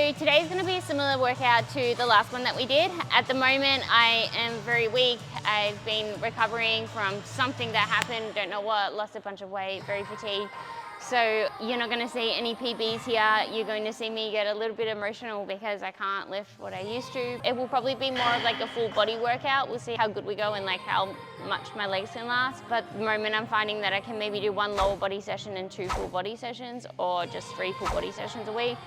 So today's going to be a similar workout to the last one that we did. At the moment, I am very weak. I've been recovering from something that happened, don't know what, lost a bunch of weight, very fatigued. So you're not going to see any PBs here. You're going to see me get a little bit emotional because I can't lift what I used to. It will probably be more of like a full body workout. We'll see how good we go and like how much my legs can last. But at the moment I'm finding that I can maybe do 1 lower body session and 2 full body sessions, or just 3 full body sessions a week.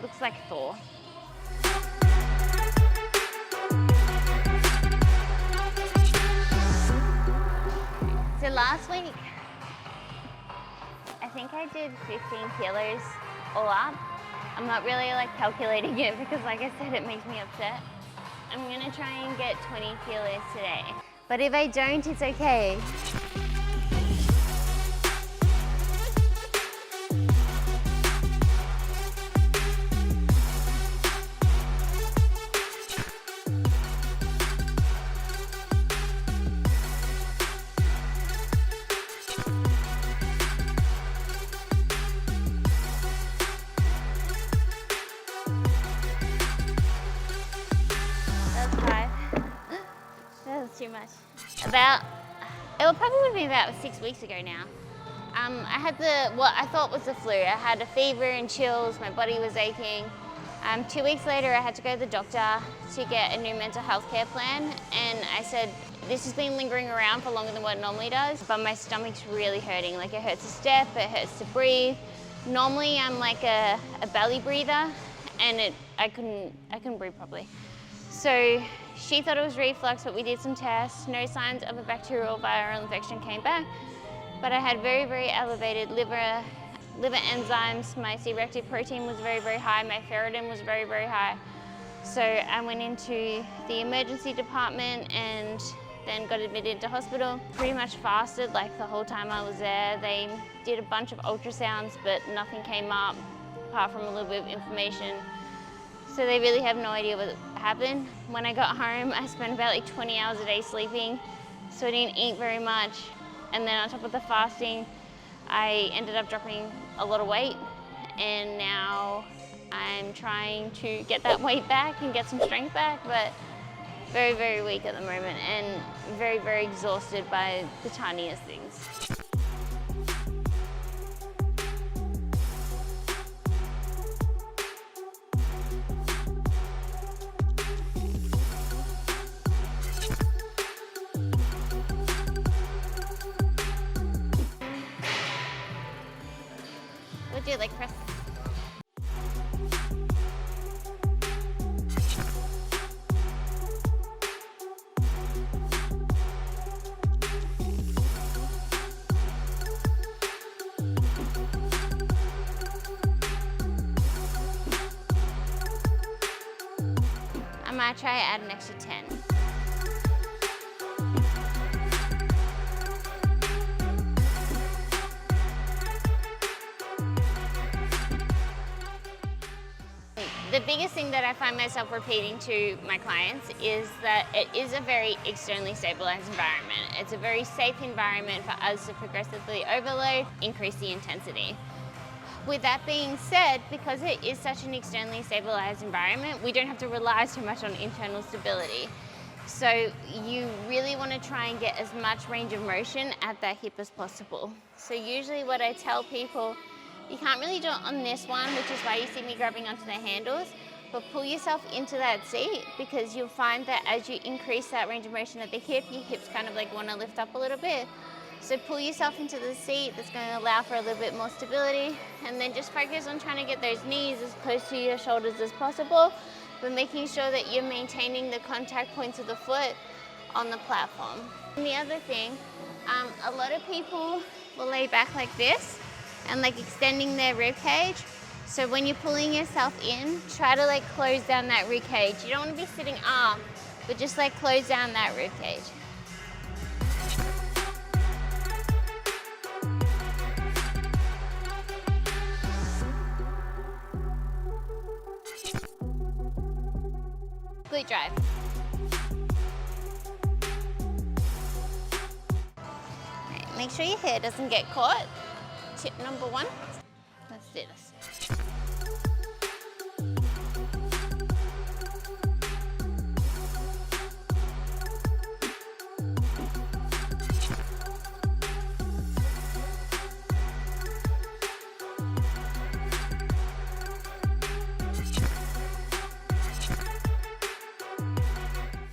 Looks like Thor. So last week, I think I did 15 kilos all up. I'm not really like calculating it because like I said, it makes me upset. I'm gonna try and get 20 kilos today. But if I don't, it's okay. Too much. It will probably be about 6 weeks ago now. I had what I thought was the flu. I had a fever and chills, my body was aching. 2 weeks later I had to go to the doctor to get a new mental health care plan, and I said, this has been lingering around for longer than what it normally does, but my stomach's really hurting. Like it hurts to step, it hurts to breathe. Normally I'm like a belly breather, and I couldn't breathe properly. So she thought it was reflux, but we did some tests. No signs of a bacterial viral infection came back, but I had very, very elevated liver enzymes. My C-reactive protein was very, very high. My ferritin was very, very high. So I went into the emergency department and then got admitted to hospital. Pretty much fasted like the whole time I was there. They did a bunch of ultrasounds, but nothing came up apart from a little bit of inflammation. So they really have no idea what happened. When I got home, I spent about like 20 hours a day sleeping, so I didn't eat very much. And then on top of the fasting, I ended up dropping a lot of weight, and now I'm trying to get that weight back and get some strength back, but very, very weak at the moment and very, very exhausted by the tiniest things. We'll do like press. I might try to add an extra 10. The biggest thing that I find myself repeating to my clients is that it is a very externally stabilized environment. It's a very safe environment for us to progressively overload, increase the intensity. With that being said, because it is such an externally stabilized environment, we don't have to rely so much on internal stability. So you really want to try and get as much range of motion at that hip as possible. So usually what I tell people, you can't really do it on this one, which is why you see me grabbing onto the handles, but pull yourself into that seat, because you'll find that as you increase that range of motion at the hip, your hips kind of like want to lift up a little bit. So pull yourself into the seat. That's going to allow for a little bit more stability, and then just focus on trying to get those knees as close to your shoulders as possible, but making sure that you're maintaining the contact points of the foot on the platform. And the other thing, a lot of people will lay back like this and like extending their rib cage. So when you're pulling yourself in, try to like close down that rib cage. You don't want to be sitting up, but just like close down that rib cage. Glute drive. Right, make sure your hair doesn't get caught. Tip number 1. Let's do this.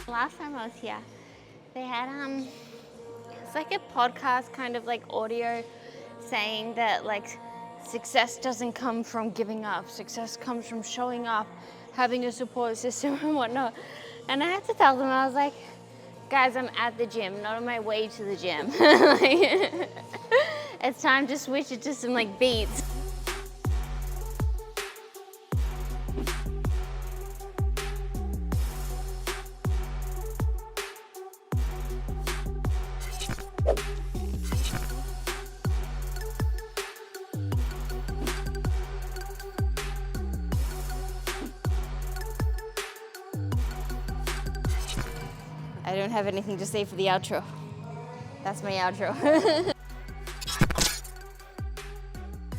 Last time I was here, they had it's like a podcast kind of like audio saying that like success doesn't come from giving up. Success comes from showing up, having a support system and whatnot. And I had to tell them, I was like, guys, I'm at the gym, not on my way to the gym. Like, it's time to switch it to some like beats. I don't have anything to say for the outro. That's my outro.